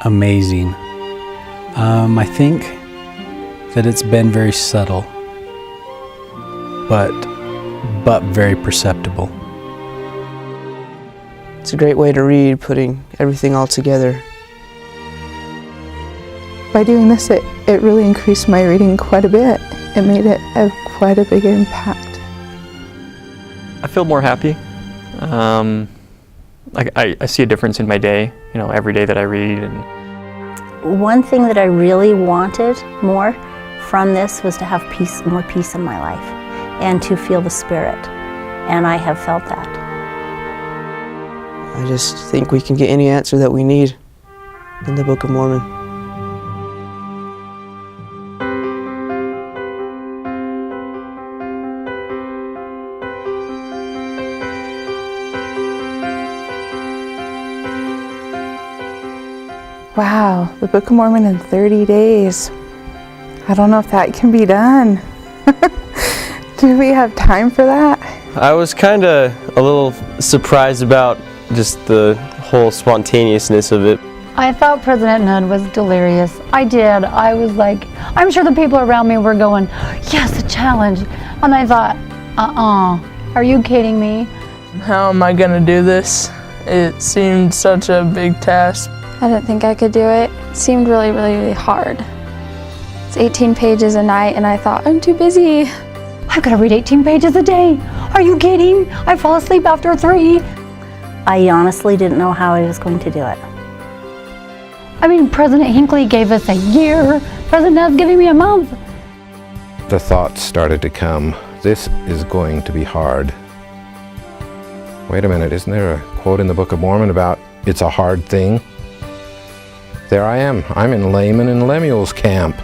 amazing. I think that it's been very subtle, but very perceptible. It's a great way to read, putting everything all together. By doing this, it really increased my reading quite a bit. It made it quite a big impact. I feel more happy. I see a difference in my day, every day that I read. And one thing that I really wanted more from this was to have more peace in my life and to feel the Spirit, and I have felt that. I just think we can get any answer that we need in the Book of Mormon. Wow, the Book of Mormon in 30 days. I don't know if that can be done. Do we have time for that? I was kind of a little surprised about just the whole spontaneousness of it. I thought President Nudd was delirious. I did. I was like, I'm sure the people around me were going, yes, a challenge. And I thought, are you kidding me? How am I going to do this? It seemed such a big task. I didn't think I could do it. It seemed really, really, really hard. It's 18 pages a night, and I thought, I'm too busy. I've got to read 18 pages a day. Are you kidding? I fall asleep after 3. I honestly didn't know how I was going to do it. I mean, President Hinckley gave us a year. President Nudd's giving me a month. The thoughts started to come, this is going to be hard. Wait a minute, isn't there a quote in the Book of Mormon about it's a hard thing? There I am, I'm in Layman and Lemuel's camp.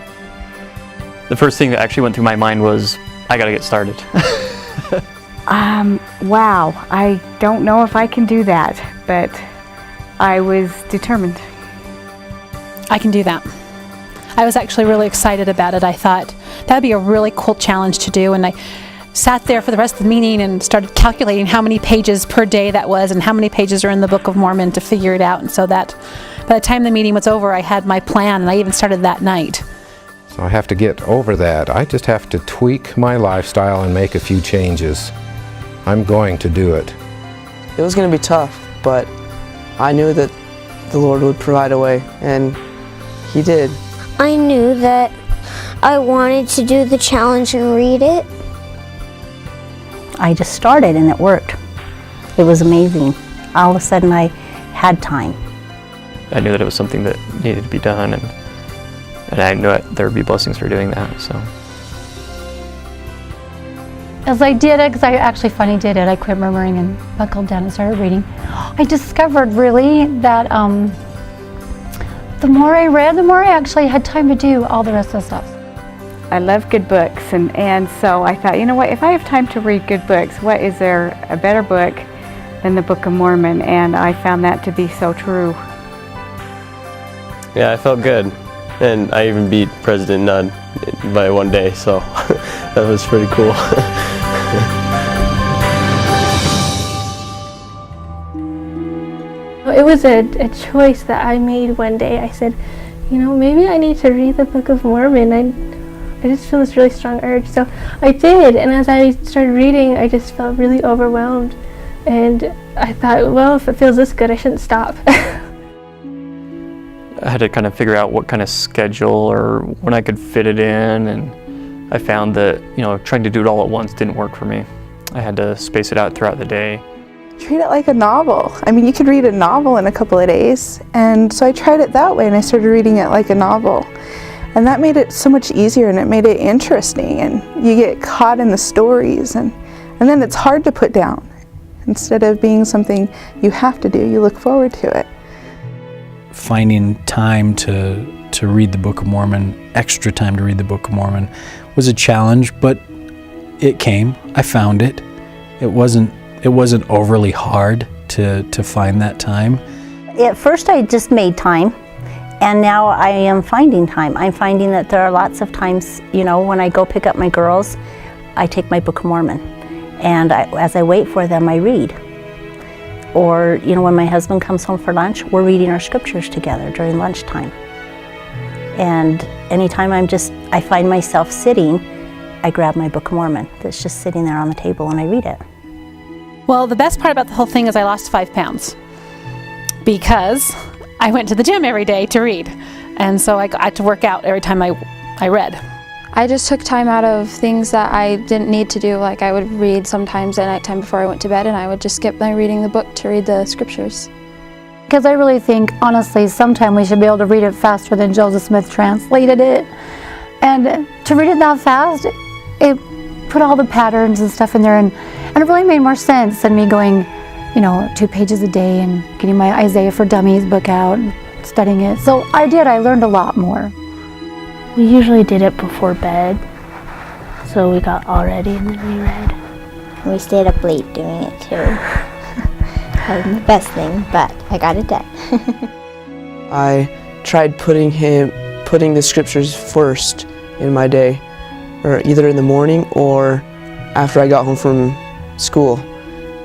the first thing that actually went through my mind was, I gotta get started. Wow, I don't know if I can do that, but I was determined. I can do that. I was actually really excited about it. I thought that'd be a really cool challenge to do, and I sat there for the rest of the meeting and started calculating how many pages per day that was and how many pages are in the Book of Mormon to figure it out, and so that by the time the meeting was over, I had my plan, and I even started that night. So I have to get over that. I just have to tweak my lifestyle and make a few changes. I'm going to do it. It was going to be tough, but I knew that the Lord would provide a way, and He did. I knew that I wanted to do the challenge and read it. I just started and it worked. It was amazing. All of a sudden I had time. I knew that it was something that needed to be done, and I knew that there would be blessings for doing that. So, as I did it, because I actually finally did it, I quit murmuring and buckled down and started reading. I discovered really that the more I read, the more I actually had time to do all the rest of the stuff. I love good books, and so I thought, you know what, if I have time to read good books, what is there a better book than the Book of Mormon? And I found that to be so true. Yeah, I felt good. And I even beat President Nudd by one day, so that was pretty cool. It was a choice that I made one day. I said, you know, maybe I need to read the Book of Mormon. I just feel this really strong urge. So I did, and as I started reading, I just felt really overwhelmed. And I thought, well, if it feels this good, I shouldn't stop. I had to kind of figure out what kind of schedule or when I could fit it in, and I found that, you know, trying to do it all at once didn't work for me. I had to space it out throughout the day. Treat it like a novel. I mean, you could read a novel in a couple of days, and so I tried it that way, and I started reading it like a novel. And that made it so much easier, and it made it interesting, and you get caught in the stories, and then it's hard to put down. Instead of being something you have to do, you look forward to it. Finding time to read the Book of Mormon, extra time to read the Book of Mormon, was a challenge, but it came. I found it. It wasn't overly hard to find that time. At first I just made time, and now I am finding time. I'm finding that there are lots of times, you know, when I go pick up my girls, I take my Book of Mormon, and as I wait for them, I read. Or, you know, when my husband comes home for lunch, we're reading our scriptures together during lunchtime. And anytime I find myself sitting, I grab my Book of Mormon that's just sitting there on the table and I read it. Well, the best part about the whole thing is I lost 5 pounds because I went to the gym every day to read. And so I got to work out every time I read. I just took time out of things that I didn't need to do. Like I would read sometimes at nighttime before I went to bed, and I would just skip my reading the book to read the scriptures. Because I really think, honestly, sometime we should be able to read it faster than Joseph Smith translated it. And to read it that fast, it put all the patterns and stuff in there, and it really made more sense than me going, 2 pages a day and getting my Isaiah for Dummies book out and studying it. So I learned a lot more. We usually did it before bed, so we got all ready and then we read. We stayed up late doing it too. That wasn't the best thing, but I got it done. I tried putting the scriptures first in my day, or either in the morning or after I got home from school.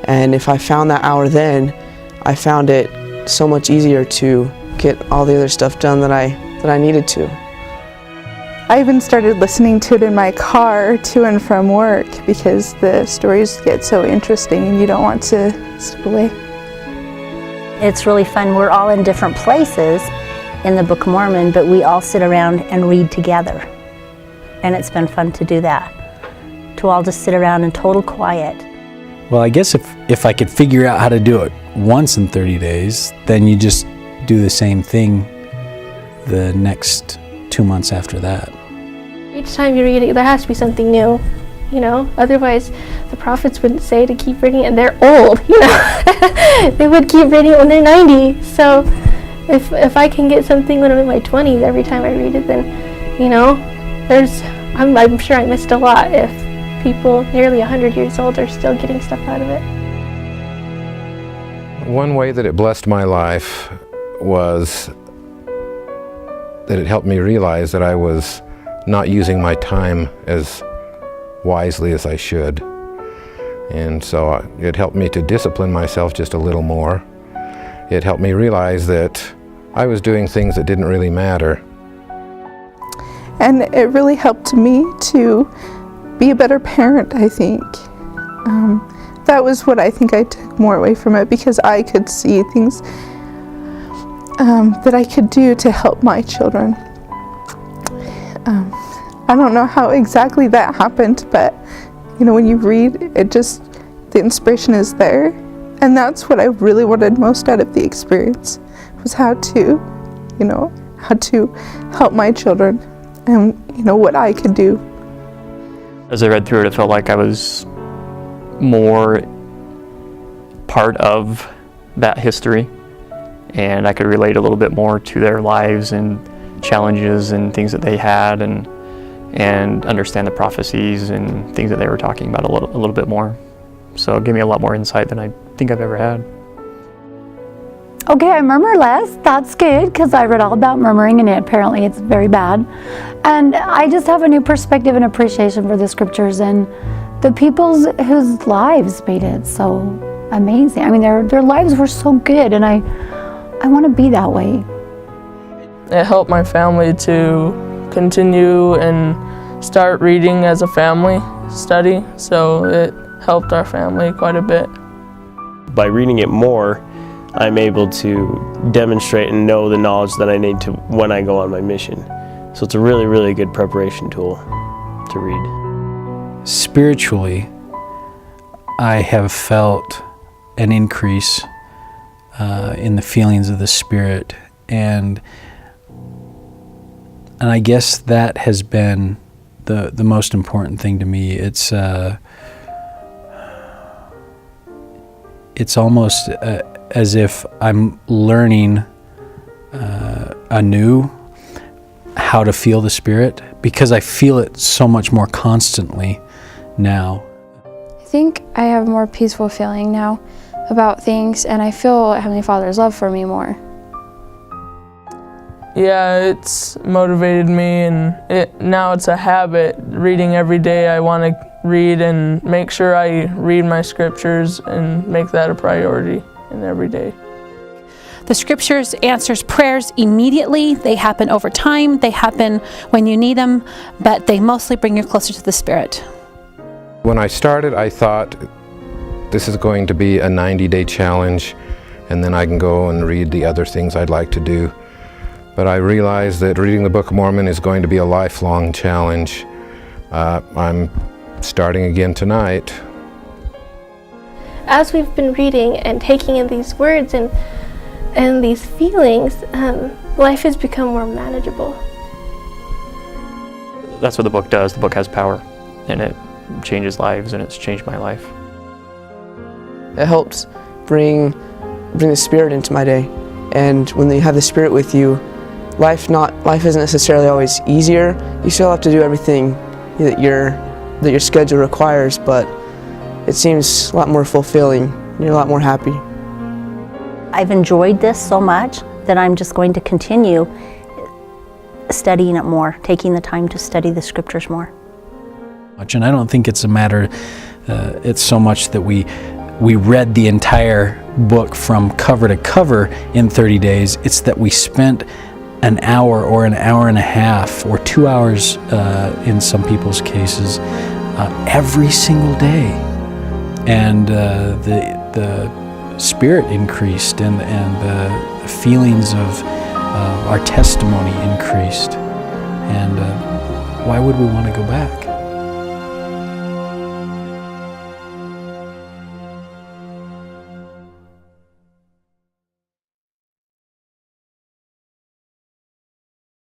And if I found that hour then, I found it so much easier to get all the other stuff done that I needed to. I even started listening to it in my car to and from work because the stories get so interesting and you don't want to step away. It's really fun. We're all in different places in the Book of Mormon, but we all sit around and read together. And it's been fun to do that, to all just sit around in total quiet. Well, I guess if I could figure out how to do it once in 30 days, then you just do the same thing the next 2 months after that. Each time you read it, there has to be something new, Otherwise, the prophets wouldn't say to keep reading it, and they're old, They would keep reading it when they're 90. So if I can get something when I'm in my 20s every time I read it, then, I'm sure I missed a lot if people nearly 100 years old are still getting stuff out of it. One way that it blessed my life was that it helped me realize that I was not using my time as wisely as I should. And so it helped me to discipline myself just a little more. It helped me realize that I was doing things that didn't really matter. And it really helped me to be a better parent, I think. That was what I think I took more away from it, because I could see things that I could do to help my children. I don't know how exactly that happened, but when you read, the inspiration is there. And that's what I really wanted most out of the experience, was how to help my children and, what I could do. As I read through it, it felt like I was more part of that history, and I could relate a little bit more to their lives and challenges and things that they had, and understand the prophecies and things that they were talking about a little bit more. So it gave me a lot more insight than I think I've ever had. Okay, I murmur less. That's good, because I read all about murmuring, and apparently it's very bad. And I just have a new perspective and appreciation for the scriptures and the people whose lives made it so amazing. I mean, their lives were so good, and I want to be that way. It helped my family to continue and start reading as a family study, so it helped our family quite a bit. By reading it more, I'm able to demonstrate and know the knowledge that I need to when I go on my mission. So it's a really, really good preparation tool to read. Spiritually, I have felt an increase in the feelings of the Spirit, and I guess that has been the most important thing to me. It's almost as if I'm learning anew how to feel the Spirit, because I feel it so much more constantly now. I think I have a more peaceful feeling now about things, and I feel Heavenly Father's love for me more. Yeah, it's motivated me, and now it's a habit. Reading every day, I want to read and make sure I read my scriptures and make that a priority. and every day. The scriptures answers prayers immediately. They happen over time. They happen when you need them, but they mostly bring you closer to the Spirit. When I started, I thought this is going to be a 90-day challenge, and then I can go and read the other things I'd like to do. But I realized that reading the Book of Mormon is going to be a lifelong challenge. I'm starting again tonight. As we've been reading and taking in these words and these feelings, life has become more manageable. That's what the book does. The book has power, and it changes lives, and it's changed my life. It helps bring the Spirit into my day, and when you have the Spirit with you, life isn't necessarily always easier. You still have to do everything that your schedule requires, but it seems a lot more fulfilling. You're a lot more happy. I've enjoyed this so much that I'm just going to continue studying it more, taking the time to study the scriptures more. And I don't think it's a matter, it's so much that we read the entire book from cover to cover in 30 days. It's that we spent an hour or an hour and a half or 2 hours in some people's cases every single day. And the Spirit increased, and the feelings of our testimony increased. And why would we want to go back?